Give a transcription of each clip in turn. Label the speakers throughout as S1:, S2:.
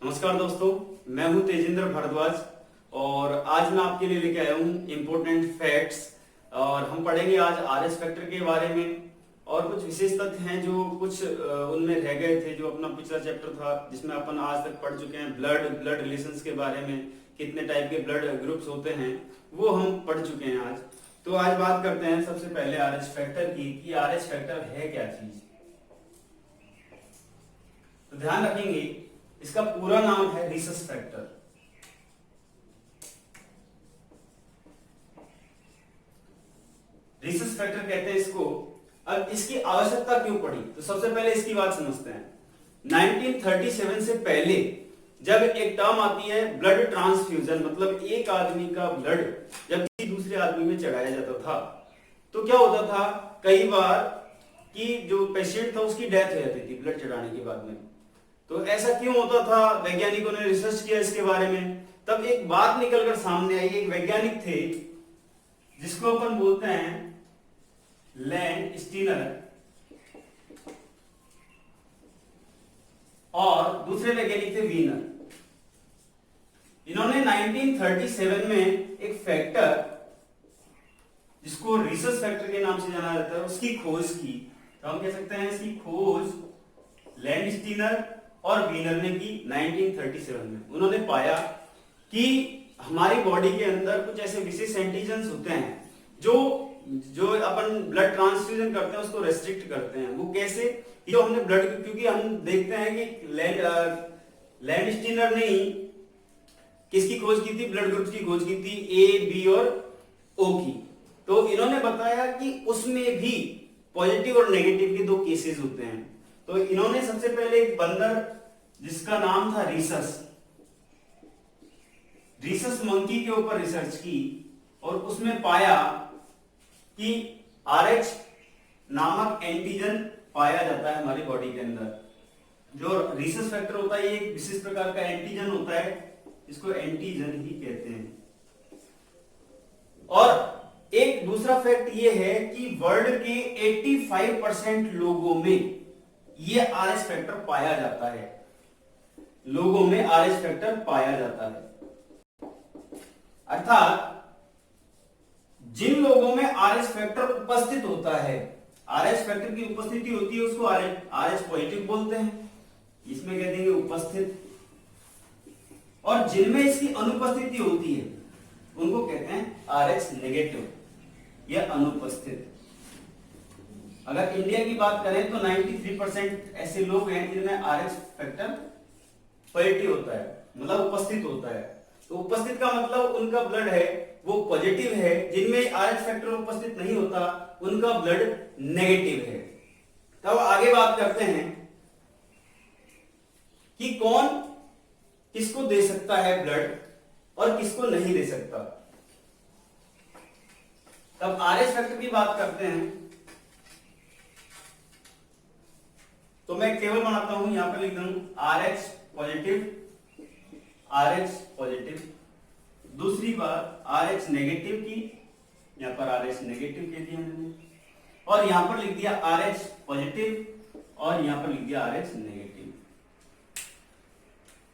S1: नमस्कार दोस्तों, मैं हूं तेजिंद्र भारद्वाज और आज मैं आपके लिए लेके आया हूं इम्पोर्टेंट फैक्ट्स। और हम पढ़ेंगे आज आरएस फैक्टर के बारे में और कुछ विशेष तथ्य हैं जो कुछ उनमें रह गए थे, जो अपना पिछला चैप्टर था जिसमें अपन आज तक पढ़ चुके हैं। ब्लड रिलेशंस के बारे में, कितने टाइप के ब्लड ग्रुप्स होते हैं, वो हम पढ़ चुके हैं आज। तो आज बात करते हैं सबसे पहले आरएस फैक्टर की कि आरएस फैक्टर है क्या चीज। तो ध्यान रखेंगे, इसका पूरा नाम है रिसस फैक्टर। रिसस फैक्टर कहते हैं इसको। अब इसकी आवश्यकता क्यों पड़ी, तो सबसे पहले इसकी बात समझते हैं। 1937 से पहले जब एक टर्म आती है ब्लड ट्रांसफ्यूजन, मतलब एक आदमी का ब्लड जब किसी दूसरे आदमी में चढ़ाया जाता था, तो क्या होता था कई बार कि जो पेशेंट था उसकी डेथ हो जाती थी ब्लड चढ़ाने के बाद में। तो ऐसा क्यों होता था, वैज्ञानिकों ने रिसर्च किया इसके बारे में। तब एक बात निकलकर सामने आई। एक वैज्ञानिक थे जिसको अपन बोलते हैं लैंड स्टीनर, और दूसरे वैज्ञानिक थे वीनर। इन्होंने 1937 में एक फैक्टर जिसको रिसस फैक्टर के नाम से जाना जाता है उसकी खोज की। तो हम कह सकते हैं इसकी खोज लैंड स्टीनर और वीनर ने की 1937 में। उन्होंने पाया कि हमारी बॉडी के अंदर कुछ ऐसे विशेष एंटीजन्स होते हैं जो अपन ब्लड ट्रांसफ्यूजन करते हैं उसको रेस्ट्रिक्ट करते हैं। वो कैसे, जो हमने ब्लड, क्योंकि हम देखते हैं कि लैंड स्टीनर ने ही किसकी खोज की थी, ब्लड ग्रुप की खोज की थी, ए, बी और ओ की। तो इन्होंने बताया कि उसमें भी पॉजिटिव और नेगेटिव के दो केसेस होते हैं। तो इन्होंने सबसे पहले एक बंदर जिसका नाम था रीसस मंकी के ऊपर रिसर्च की और उसमें पाया कि RH नामक एंटीजन पाया जाता है हमारी बॉडी के अंदर। जो रीसस फैक्टर होता है ये एक विशेष प्रकार का एंटीजन होता है, इसको एंटीजन ही कहते हैं। और एक दूसरा फैक्ट ये है कि वर्ल्ड के 85% लोगों में ये आरएस फैक्टर पाया जाता है। लोगों में आरएस फैक्टर पाया जाता है, अर्थात जिन लोगों में आरएस फैक्टर उपस्थित होता है, आरएस फैक्टर की उपस्थिति होती है उसको आरएस पॉजिटिव बोलते हैं, इसमें कह देंगे उपस्थित। और जिनमें इसकी अनुपस्थिति होती है उनको कहते हैं आरएस नेगेटिव या अनुपस्थित। अगर इंडिया की बात करें तो 93% ऐसे लोग हैं जिनमें आरएस फैक्टर पॉजिटिव होता है, मतलब उपस्थित होता है। तो उपस्थित का मतलब उनका ब्लड है वो पॉजिटिव है, जिनमें आरएस फैक्टर उपस्थित नहीं होता उनका ब्लड नेगेटिव है। तब आगे बात करते हैं कि कौन किसको दे सकता है ब्लड और किसको नहीं दे सकता। तब आरएस फैक्टर की बात करते हैं तो मैं टेबल बनाता हूं, यहां पर लिख दूं RH पॉजिटिव। दूसरी बात RH नेगेटिव की, यहां पर RH नेगेटिव कह दिया मैंने, और यहां पर लिख दिया RH पॉजिटिव और यहां पर लिख दिया RH नेगेटिव।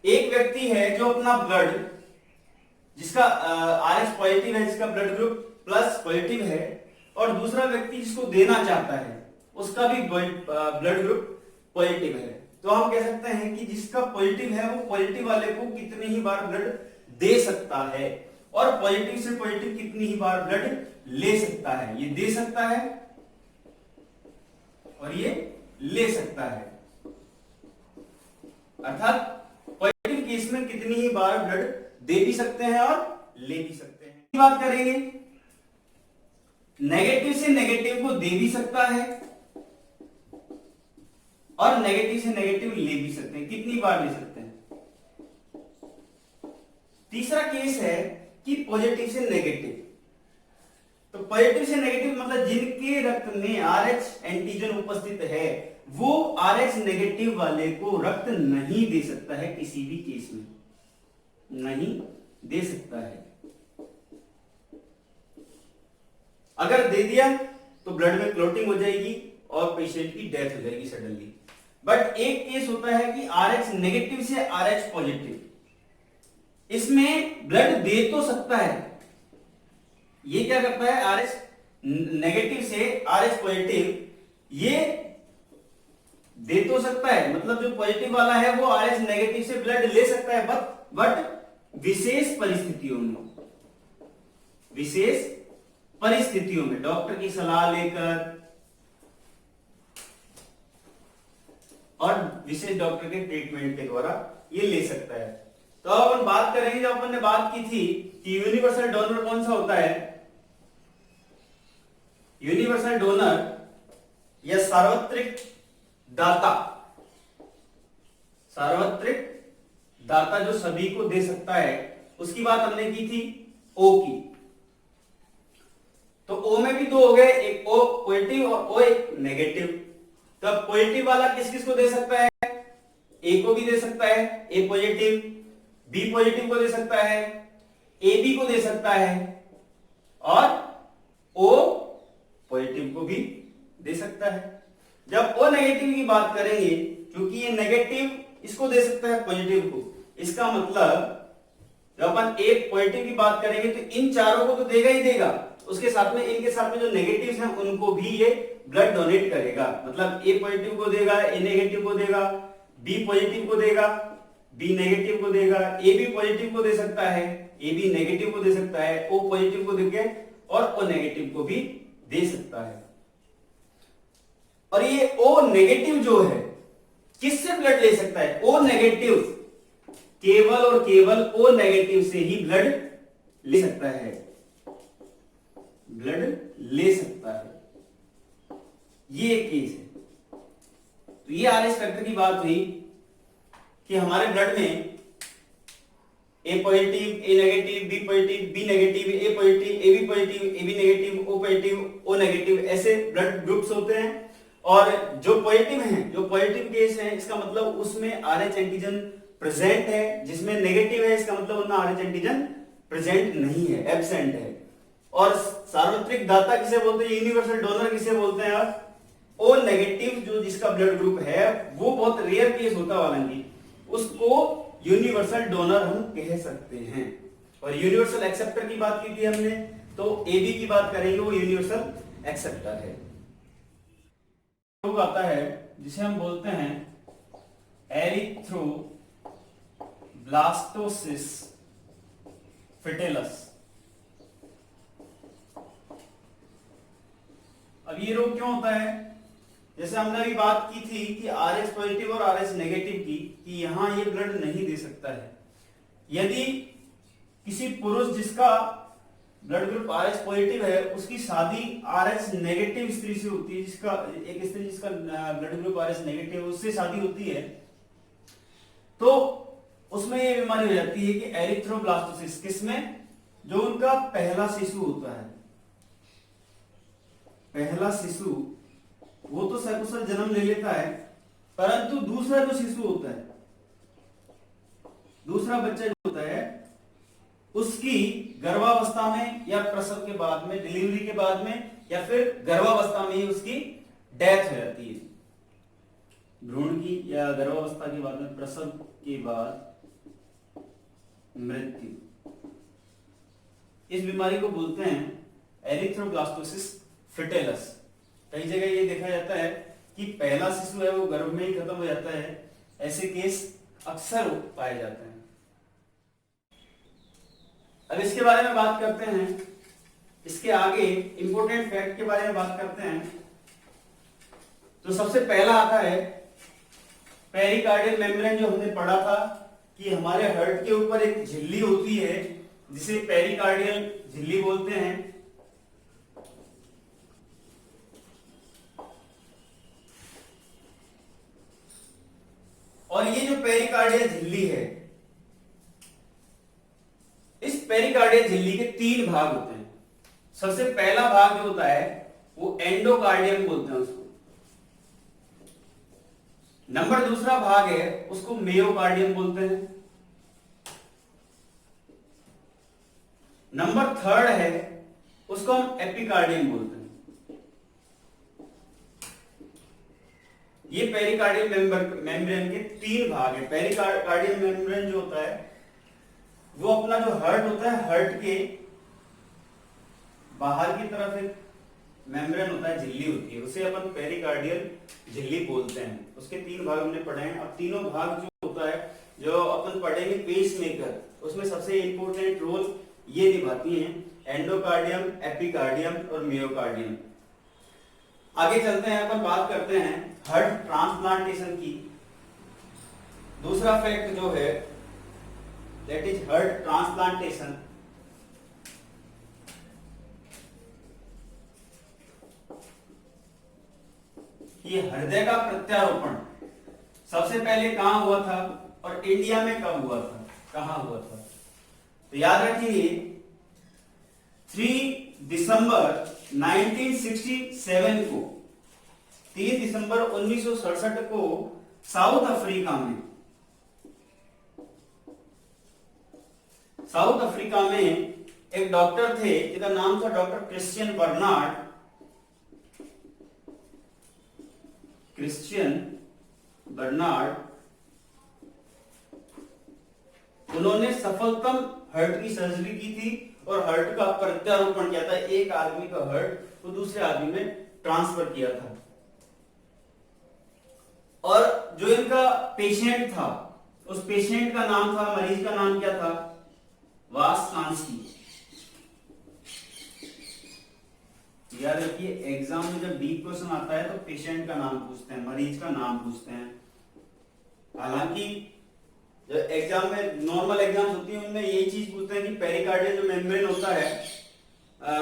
S1: एक व्यक्ति है जो अपना ब्लड, जिसका RH पॉजिटिव है, जिसका ब्लड ग्रुप प्लस पॉजिटिव है, और दूसरा व्यक्ति जिसको देना चाहता है उसका भी ब्लड ग्रुप पॉजिटिव है। तो हम कह सकते हैं कि जिसका पॉजिटिव है वो पॉजिटिव वाले को कितनी ही बार ब्लड दे सकता है, और पॉजिटिव से पॉजिटिव कितनी ही बार ब्लड ले सकता है। ये दे सकता है और ये ले सकता है, अर्थात पॉजिटिव केस में कितनी ही बार ब्लड दे भी सकते हैं और ले भी सकते हैं। बात करेंगे नेगेटिव से नेगेटिव को दे भी सकता है और नेगेटिव से नेगेटिव ले भी सकते हैं, कितनी बार ले सकते हैं। तीसरा केस है कि पॉजिटिव से नेगेटिव। तो पॉजिटिव से नेगेटिव मतलब जिनके रक्त में RH एंटीजन उपस्थित है वो RH नेगेटिव वाले को रक्त नहीं दे सकता है, किसी भी केस में नहीं दे सकता है। अगर दे दिया तो ब्लड में क्लॉटिंग हो जाएगी और पेशेंट की डेथ हो जाएगी सडनली। बट एक केस होता है कि RH नेगेटिव से RH पॉजिटिव, इसमें ब्लड दे तो सकता है। ये क्या करता है, RH नेगेटिव से RH पॉजिटिव ये दे तो सकता है, मतलब जो पॉजिटिव वाला है वो RH नेगेटिव से ब्लड ले सकता है, बट विशेष परिस्थितियों में डॉक्टर की सलाह लेकर और विशेष डॉक्टर के ट्रीटमेंट के द्वारा ये ले सकता है। तो अब अपन बात करेंगे, जब अपन ने बात की थी कि यूनिवर्सल डोनर कौन सा होता है। यूनिवर्सल डोनर या सार्वत्रिक दाता जो सभी को दे सकता है, उसकी बात हमने की थी O की। तो O में भी दो हो गए, एक O पॉजिटिव और O एक नेगेटिव। तो अब पॉजिटिव वाला किस किस को दे सकता है, A को भी दे सकता है, A पॉजिटिव, B पॉजिटिव को दे सकता है, AB को दे सकता है और O पॉजिटिव को भी दे सकता है। जब O नेगेटिव की बात करेंगे, क्योंकि ये नेगेटिव इसको दे सकता है पॉजिटिव को, इसका मतलब जब अपन A पॉजिटिव की बात करेंगे तो इन चारों को तो देगा ही देगा, उसके साथ में इनके साथ में जो नेगेटिव्स हैं उनको भी ये ब्लड डोनेट करेगा। मतलब A पॉजिटिव को देगा, A नेगेटिव को देगा, B पॉजिटिव को देगा, B नेगेटिव को देगा, AB पॉजिटिव को दे सकता है, AB नेगेटिव को दे सकता है, O पॉजिटिव को देके और O नेगेटिव को भी दे सकता है। और ये O नेगेटिव जो है किससे ब्लड ले सकता है, O नेगेटिव केवल और केवल O नेगेटिव से ही ब्लड ले सकता है, ये एक केस है। तो ये RH फैक्टर की बात हुई कि हमारे ब्लड में A positive, A negative, B positive, B negative, A positive, AB positive, AB negative, O positive, O negative, ऐसे ब्लड ग्रुप्स होते हैं। और जो पॉजिटिव हैं, जो पॉजिटिव केस है, इसका मतलब उसमें RH एंटीजन प्रेजेंट है, जिसमें नेगेटिव है इसका मतलब उनमें RH एंटीजन प्रेजेंट नहीं है, एब्सेंट है। और सार्वत्रिक दाता किसे बोलते हैं, यूनिवर्सल डोनर किसे बोलते हैं आप, O नेगेटिव जो जिसका ब्लड ग्रुप है वो बहुत रेयर केस होता है, हालांकि उसको यूनिवर्सल डोनर हम कह सकते हैं। और यूनिवर्सल एक्सेप्टर की बात की थी हमने, तो AB की बात करेंगे, वो यूनिवर्सल एक्सेप्टर है। रोग आता है जिसे हम बोलते हैं एरिथ्रोब्लास्टोसिस फिटेलस। अब ये रोग क्यों होता है, जैसे हमने अभी बात की थी कि RH पॉजिटिव और RH नेगेटिव की, कि यहां ये ब्लड नहीं दे सकता है। यदि किसी पुरुष जिसका ब्लड ग्रुप RH पॉजिटिव है, उसकी शादी RH नेगेटिव स्त्री से होती है, जिसका एक स्त्री जिसका ब्लड ग्रुप RH नेगेटिव है उससे शादी होती है, तो उसमें ये बीमारी हो जाती है कि एरिथ्रोब्लास्टोसिस, किसमें, जो उनका पहला शिशु होता है, पहला शिशु वो तो सकुशल जन्म ले लेता है, परंतु दूसरा जो शिशु होता है, दूसरा बच्चा जो होता है, उसकी गर्भावस्था में या प्रसव के बाद में, डिलीवरी के बाद में, या फिर गर्भावस्था में ही उसकी डेथ हो जाती है। भ्रूण की या गर्भावस्था के बाद में, प्रसव के बाद मृत्यु। इस बीमारी को बोलते हैं एरिथ्रोब्लास्टोसिस फिटेलस। कई जगह ये देखा जाता है कि पहला शिशु है वो गर्भ में ही खत्म हो जाता है, ऐसे केस अक्सर पाए जाते हैं। अब इसके बारे में बात करते हैं, इसके आगे इंपॉर्टेंट फैक्ट के बारे में बात करते हैं। तो सबसे पहला आता है पेरिकार्डियल मेम्ब्रेन, जो हमने पढ़ा था कि हमारे हार्ट के ऊपर एक झिल्ली होती है जिसे पेरिकार्डियल झिल्ली बोलते हैं। और ये जो पेरिकार्डियल झिल्ली है, इस पेरिकार्डियल झिल्ली के 3 भाग होते हैं। सबसे पहला भाग जो होता है वो एंडोकार्डियम बोलते हैं उसको। नंबर दूसरा भाग है उसको मेयोकार्डियम बोलते हैं। नंबर थर्ड है उसको हम एपिकार्डियम बोलते हैं। ये पेरिकार्डियल मेम्ब्रेन के तीन भाग है। पेरिकार्डियल मेम्ब्रेन जो होता है वो अपना जो हर्ट होता है, हर्ट के बाहर की तरफ एक मेम्ब्रेन होता है, झिल्ली होती है, उसे अपन पेरिकार्डियल झिल्ली बोलते हैं। उसके तीन भाग हमने पढ़े हैं। अब तीनों भाग जो होता है, जो अपन पढ़ेंगे पेस मेकर, उसमें सबसे इंपॉर्टेंट रोल ये निभाती हैं एंडोकार्डियम, एपिकार्डियम और मियोकार्डियम। आगे चलते हैं, अपन बात करते हैं हार्ट ट्रांसप्लांटेशन की। दूसरा फैक्ट जो है दैट इज हार्ट ट्रांसप्लांटेशन। ये हृदय का प्रत्यारोपण सबसे पहले कहां हुआ था और इंडिया में कब हुआ था, कहां हुआ था? तो याद रखिए 3 दिसंबर 1967 को, 3 दिसंबर 1967 को साउथ अफ्रीका में एक डॉक्टर थे जिनका नाम था डॉक्टर क्रिश्चियन बर्नार्ड। उन्होंने सफलतम हार्ट की सर्जरी की थी और हार्ट का प्रत्यारोपण किया था। एक आदमी का हार्ट को दूसरे आदमी में ट्रांसफर किया था। और जो इनका पेशेंट था, उस पेशेंट का नाम था, मरीज का नाम क्या था? वास्कांस्की। याद रखिए एग्जाम में जब डीप क्वेश्चन आता है तो पेशेंट का नाम पूछते हैं, मरीज का नाम पूछते हैं। हालांकि जो एग्जाम में नॉर्मल एग्जाम्स होती हैं उनमें यही चीज पूछते हैं कि पेरिकार्डियल जो मेम्ब्रेन होता है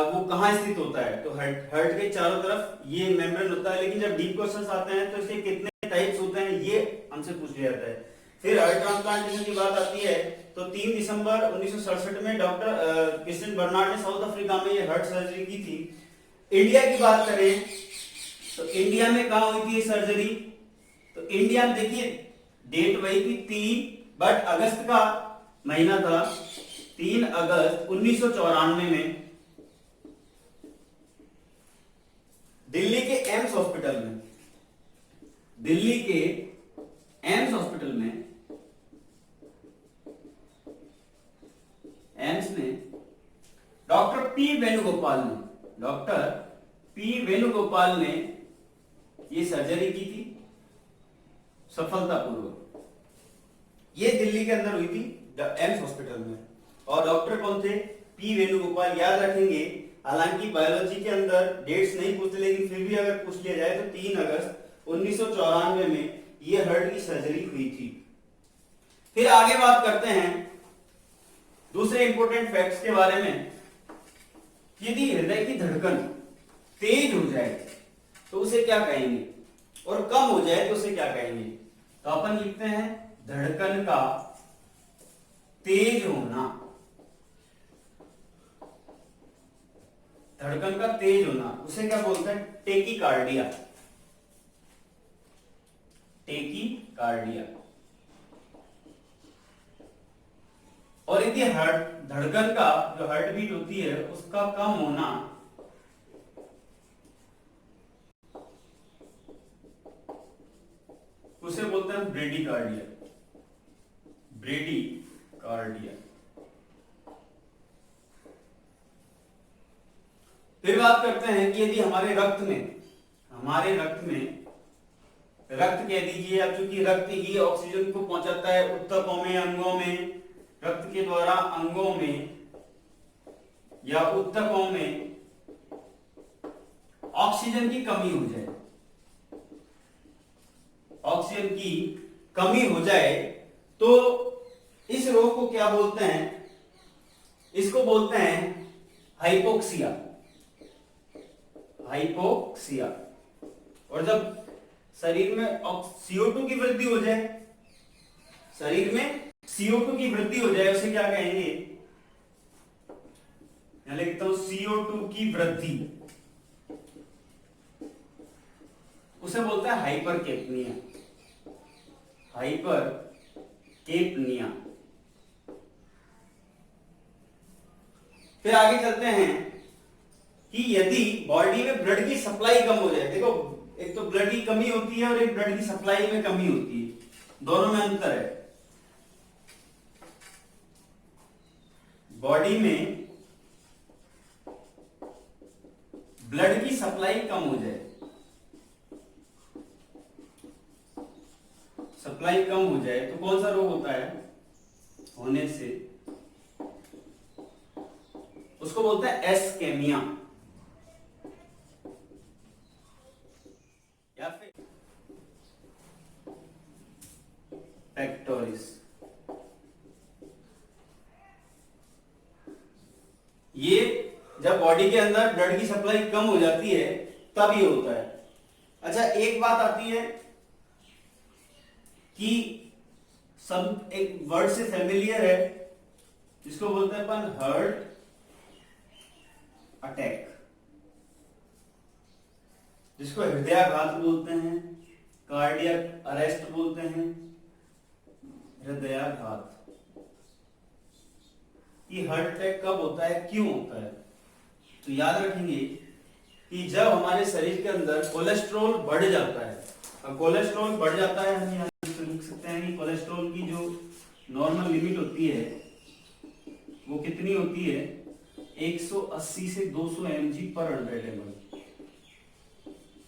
S1: वो कहाँ स्थित होता है। तो हार्ट के चारों तरफ ये मेम्ब्रेन होता है, लेकिन जब डीप क्वेश्चंस आते हैं तो इसके कितने टाइप्स होते हैं ये हमसे पूछ लिया जाता है। फिर हार्ट ट्रांसप्लांटेशन की बात आती है तो 3 दिसंबर 1967 में डॉक्टर क्रिश्चियन बर्नार्ड ने साउथ अफ्रीका में ये हार्ट सर्जरी की थी। इंडिया की बात करें तो इंडिया में कहां हुई थी ये सर्जरी? तो इंडिया में देखिए डेट वही थी 3, बट अगस्त का महीना था, 3 अगस्त 1994 में दिल्ली के एम्स हॉस्पिटल में, दिल्ली के एम्स हॉस्पिटल में, एम्स में डॉक्टर पी वेणुगोपाल ने ये सर्जरी की थी सफलतापूर्वक। ये दिल्ली के अंदर हुई थी एम्स हॉस्पिटल में। और डॉक्टर कौन थे? पी वेणुगोपाल। याद रखेंगे, हालांकि बायोलॉजी के अंदर डेट्स नहीं पूछते, लेकिन फिर भी अगर पूछ लिया जाए तो 3 अगस्त 1994 में ये हार्ट की सर्जरी हुई थी। फिर आगे बात करते हैं दूसरे इंपॉर्टेंट फैक्ट्स के बारे में। यदि हृदय की धड़कन तेज हो जाए तो उसे क्या कहेंगे, और कम हो जाए तो उसे क्या कहेंगे? तो अपन लिखते हैं धड़कन का तेज होना, धड़कन का तेज होना उसे क्या बोलते हैं? टेकीकार्डिया। और यदि धड़कन का जो हार्ट बीट होती है उसका कम होना उसे बोलते हैं ब्रेडिकार्डिया। फिर बात करते हैं कि यदि हमारे रक्त में रक्त कह दीजिए, अब चूंकि रक्त ही ऑक्सीजन को पहुंचाता है ऊतकों में, अंगों में, रक्त के द्वारा अंगों में या ऊतकों में ऑक्सीजन की कमी हो जाए तो इस रोग को क्या बोलते हैं? इसको बोलते हैं हाइपोक्सिया। और जब शरीर में CO2 की वृद्धि हो जाए, उसे क्या कहेंगे? यहां लिखता हूं CO2 की वृद्धि, उसे बोलते हैं हाइपरकेपनिया। फिर आगे चलते हैं कि यदि बॉडी में ब्लड की सप्लाई कम हो जाए, देखो एक तो ब्लड की कमी होती है और एक ब्लड की सप्लाई में कमी होती है, दोनों में अंतर है। बॉडी में ब्लड की सप्लाई कम हो जाए, सप्लाई कम हो जाए तो कौन सा रोग होता है, होने से उसको बोलते हैं एस्केमिया या फिर पेक्टोरिस। ये जब बॉडी के अंदर ब्लड की सप्लाई कम हो जाती है तब ये होता है। अच्छा, एक बात आती है कि सब एक वर्ड से फैमिलियर है जिसको बोलते हैं अपन हार्ट अटैक, जिसको हृदयाघात बोलते हैं, कार्डियक अरेस्ट बोलते हैं, हृदयाघात। ये हार्ट अटैक कब होता है, क्यों होता है? तो याद रखेंगे कि जब हमारे शरीर के अंदर कोलेस्ट्रॉल बढ़ जाता है, और कोलेस्ट्रॉल बढ़ जाता है, हम यहाँ लिख सकते हैं कि कोलेस्ट्रॉल की जो नॉर्मल लिमिट होती है वो कितनी होती है, 180 से 200 mg पर 100 ml,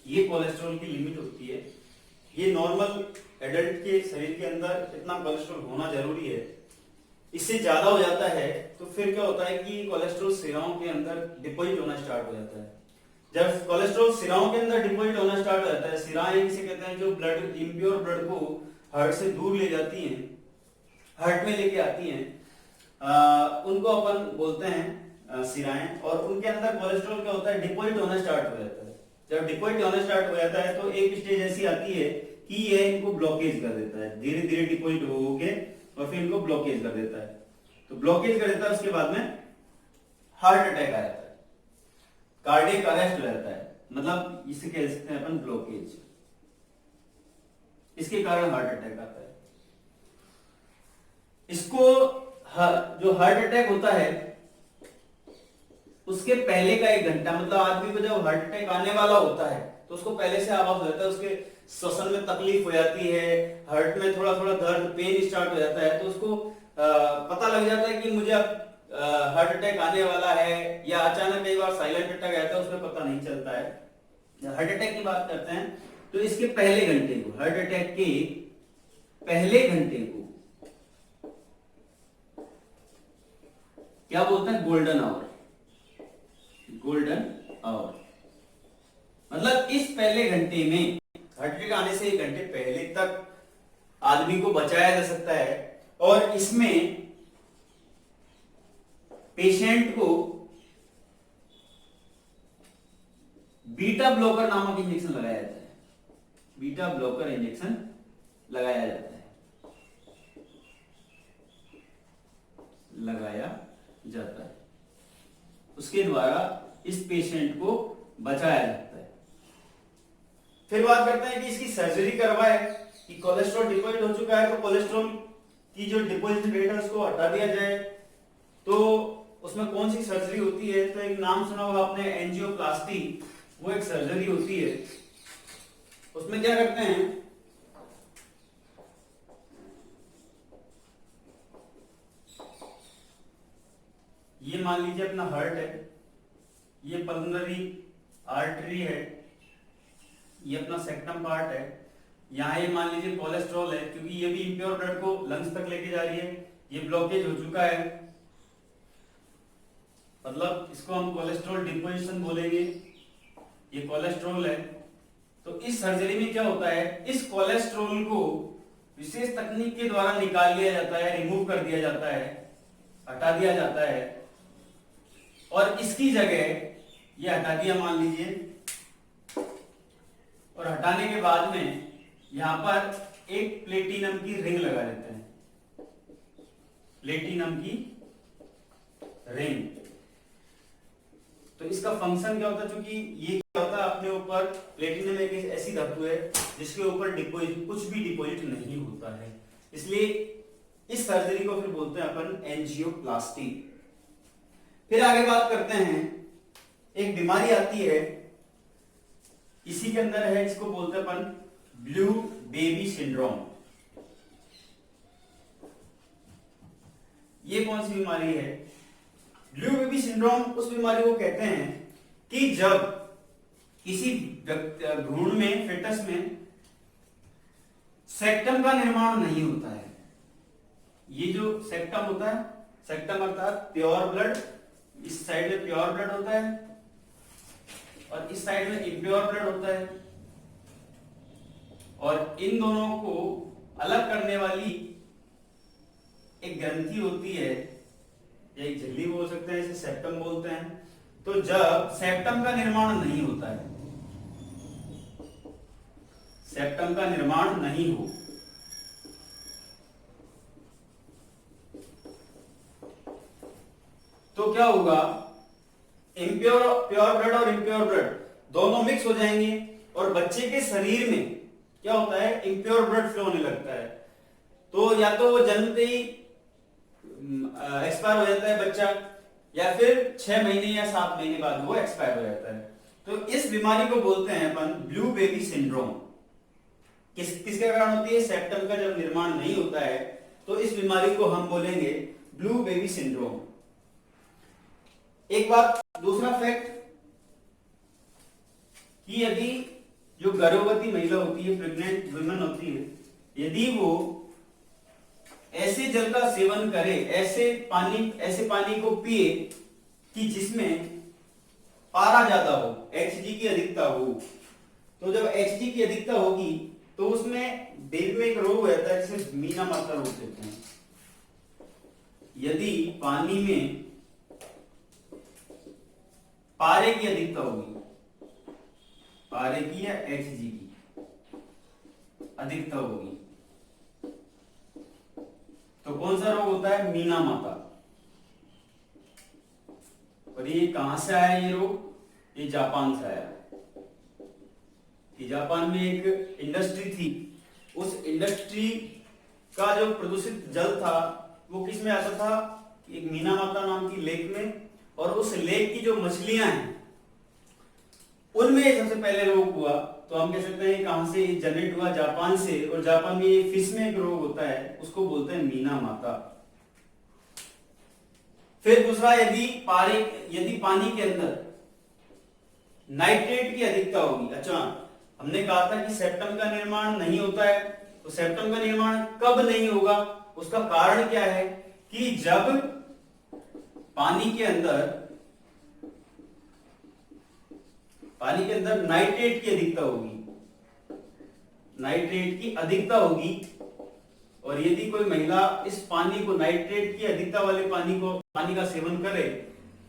S1: ये कोलेस्ट्रॉल की लिमिट होती है। ये नॉर्मल एडल्ट के शरीर के अंदर इतना कोलेस्ट्रॉल होना जरूरी है। इससे ज्यादा हो जाता है तो फिर क्या होता है कि कोलेस्ट्रॉल सिराओं के अंदर डिपॉजिट होना स्टार्ट हो जाता है। जब कोलेस्ट्रॉल सिराओं के अंदर डिपॉजिट होना स्टार्ट हो जाता है, सिराएं किसे कहते हैं, जो ब्लड इम्प्योर ब्लड को हार्ट से दूर ले जाती हैं, हार्ट में लेके आती हैं, उनको अपन बोलते हैं सिराएं। और उनके अंदर कोलेस्ट्रॉल क्या होता है, डिपॉजिट होना स्टार्ट हो जाता है। जब डिपॉजिट होना स्टार्ट हो जाता है तो एक स्टेज ऐसी आती है कि यह इनको ब्लॉकेज कर देता है, धीरे धीरे डिपॉजिट हो के और फिर इनको ब्लॉकेज कर देता है। तो ब्लॉकेज कर देता है, उसके बाद में हार्ट अटैक आ जाता है, कार्डियक अरेस्ट हो जाता है, मतलब इसे कह सकते हैं अपन ब्लॉकेज। इसके कारण हार्ट अटैक आता है। इसको जो हार्ट अटैक होता है उसके पहले का 1 घंटा, मतलब आदमी को जब हार्ट अटैक आने वाला होता है तो उसको पहले से आभास हो जाता है, उसके श्वसन में तकलीफ हो जाती है, हार्ट में थोड़ा थोड़ा दर्द, पेन स्टार्ट हो जाता है, तो उसको पता लग जाता है कि मुझे अब हार्ट अटैक आने वाला है। या अचानक कई बार साइलेंट अटैक आता है, उसमें पता नहीं चलता है। हार्ट अटैक की बात करते हैं तो इसके पहले घंटे को, हार्ट अटैक के पहले घंटे को क्या बोलते हैं, गोल्डन आवर। गोल्डन आवर मतलब इस पहले घंटे में, हार्ट अटैक आने से 1 घंटे पहले तक आदमी को बचाया जा सकता है। और इसमें पेशेंट को बीटा ब्लॉकर नामक इंजेक्शन लगाया जाता है, बीटा ब्लॉकर इंजेक्शन लगाया जाता है, लगाया जाता है। उसके द्वारा इस पेशेंट को बचाया जाता है। फिर बात करते हैं कि इसकी सर्जरी करवाए, कि कोलेस्ट्रॉल डिपॉजिट हो चुका है तो कोलेस्ट्रॉल की जो डिपॉजिट रेट है उसको हटा दिया जाए, तो उसमें कौन सी सर्जरी होती है? तो एक नाम सुना होगा आपने, एंजियोप्लास्टी, वो एक सर्जरी होती है। उसमें क्या करते हैं, ये मान लीजिए अपना हार्ट है, ये पल्मोनरी आर्टरी है, ये अपना सेक्टम पार्ट है, यहाँ ये मान लीजिए कोलेस्ट्रॉल है, क्योंकि ये भी इम्प्योर ब्लड को लंग्स तक लेके जा रही है, ये ब्लॉकेज हो चुका है, मतलब इसको हम कोलेस्ट्रॉल डिपोजिशन बोलेंगे, ये कोलेस्ट्रॉल है। तो इस सर्जरी में क्या होता है, इस कोलेस्ट्रॉल को विशेष तकनीक के द्वारा निकाल लिया जाता है, रिमूव कर दिया जाता है, हटा दिया जाता है, और इसकी जगह ये हटा दिया मान लीजिए, और हटाने के बाद में यहां पर एक प्लेटिनम की रिंग लगा देते हैं, प्लेटिनम की रिंग। तो इसका फंक्शन क्या होता है, क्योंकि ये क्या होता है, अपने ऊपर प्लेटिनम एक ऐसी धातु है जिसके ऊपर डिपॉजिट, कुछ भी डिपॉजिट नहीं होता है, इसलिए इस सर्जरी को फिर बोलते हैं अपन एंजियोप्लास्टी। फिर आगे बात करते हैं, एक बीमारी आती है इसी के अंदर है, इसको बोलते हैं अपन ब्लू बेबी सिंड्रोम। ये कौन सी बीमारी है? ब्लू बेबी सिंड्रोम उस बीमारी को कहते हैं कि जब किसी भ्रूण में, फेटस में सेक्टम का निर्माण नहीं होता है। ये जो सेक्टम होता है, सेक्टम अर्थात प्योर ब्लड, इस साइड में प्योर ब्लड होता है और इस साइड में इम्प्योर ब्लड होता है, और इन दोनों को अलग करने वाली एक ग्रंथि होती है, एक झिल्ली बोल सकते हैं, इसे सेप्टम बोलते हैं। तो जब सेप्टम का निर्माण नहीं होता है, सेप्टम का निर्माण नहीं हो, तो क्या होगा? प्योर ब्लड और इम्प्योर ब्लड दोनों मिक्स हो जाएंगे और बच्चे के शरीर में क्या होता है? इम्प्योर ब्लड फ्लो होने लगता है। तो या तो वो जन्मते ही एक्सपायर हो जाता है बच्चा, या फिर 6 महीने या 7 महीने बाद वो एक्सपायर हो जाता है। तो इस बीमारी को बोलते हैं अपन ब्लू बेबी सिंड्रोम। किसके कारण होती है? सेप्टम का जब निर्माण नहीं होता है तो इस बीमारी को हम बोलेंगे ब्लू बेबी सिंड्रोम। एक बात, दूसरा फैक्ट कि यदि जो गर्भवती महिला होती है, प्रेग्नेंट वुमेन होती है, यदि वो ऐसे जल का सेवन करे, ऐसे पानी को पिए कि जिसमें पारा ज्यादा हो, Hg की अधिकता हो, तो जब Hg की अधिकता होगी तो उसमें बेबी में एक रोग हो जाता है जिसे मीना माता रोग कहते हैं। यदि पानी में पारे की अधिकता होगी, पारे की या Hg की अधिकता होगी, तो कौन सा रोग होता है? मीना माता। और ये कहां से आया ये रोग? ये जापान से आया। कि जापान में एक इंडस्ट्री थी, उस इंडस्ट्री का जो प्रदूषित जल था वो किस में आता था? एक मीना माता नाम की लेक में, और उस लेक की जो मछलियां हैं उनमें सबसे पहले रोग हुआ। तो हम कह सकते हैं कहां से जनरेट हुआ? जापान से। और जापान में फिश में एक रोग होता है, उसको बोलते हैं मीना माता। फिर दूसरा, यदि पानी के अंदर नाइट्रेट की अधिकता होगी। अच्छा, हमने कहा था कि सेप्टम का निर्माण नहीं होता है, तो सेप्टम का निर्माण कब नहीं होगा? उसका कारण क्या है? कि जब पानी के अंदर नाइट्रेट की अधिकता होगी, नाइट्रेट की अधिकता होगी, और यदि कोई महिला इस पानी को, नाइट्रेट की अधिकता वाले पानी का सेवन करे,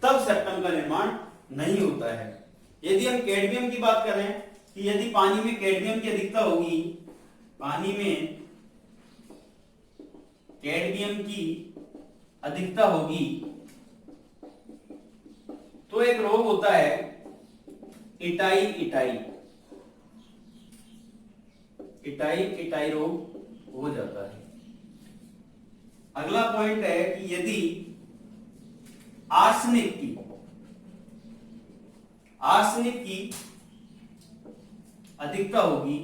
S1: तब सेप्टम का निर्माण नहीं होता है। यदि हम कैडमियम की बात करें कि यदि पानी में कैडमियम की अधिकता होगी, पानी में कैडमियम की अधिकता होगी, तो एक रोग होता है इटाई रोग हो जाता है। अगला पॉइंट है कि यदि आर्सेनिक की अधिकता होगी,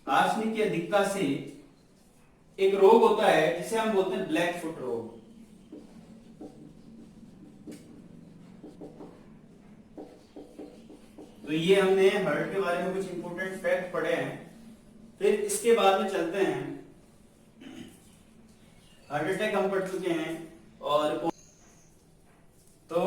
S1: आर्सेनिक की अधिकता से एक रोग होता है जिसे हम बोलते हैं ब्लैक फुट रोग। तो ये हमने हार्ट के बारे में कुछ इंपॉर्टेंट फैक्ट पढ़े हैं। फिर इसके बाद में चलते हैं, हार्ट अटैक हम पढ़ चुके हैं, और तो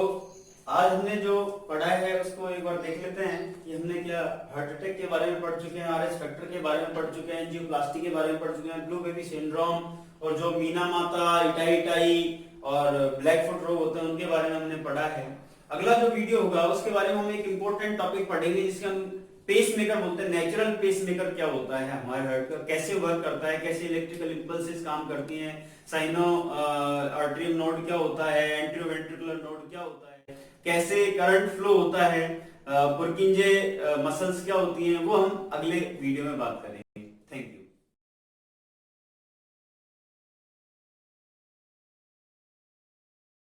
S1: आज हमने जो पढ़ा है उसको एक बार देख लेते हैं कि हमने क्या हार्ट अटैक के बारे में पढ़ चुके हैं, आरएस फैक्टर के बारे में पढ़ चुके हैं, एंजियोप्लास्टी के बारे में पढ़ चुके हैं, ब्लू बेबी सिंड्रोम, और जो मीना माता, इटाई और ब्लैक फुट रोग होते हैं उनके बारे में हमने पढ़ा है। अगला जो वीडियो होगा उसके बारे में हम एक इंपॉर्टेंट टॉपिक पढ़ेंगे जिसके हम पेस मेकर बोलते हैं। नेचुरल पेस मेकर क्या होता है हमारे हार्ट का, कैसे वर्क करता है, कैसे इलेक्ट्रिकल इंपल्सेस काम करती हैं, साइनो आर्टरियम नोड क्या होता है, एंटीरोवेंट्रिकुलर नोड क्या होता है, कैसे करंट फ्लो होता है, पुरकिंजे मसल्स क्या होती हैं, वो हम अगले वीडियो में बात करेंगे।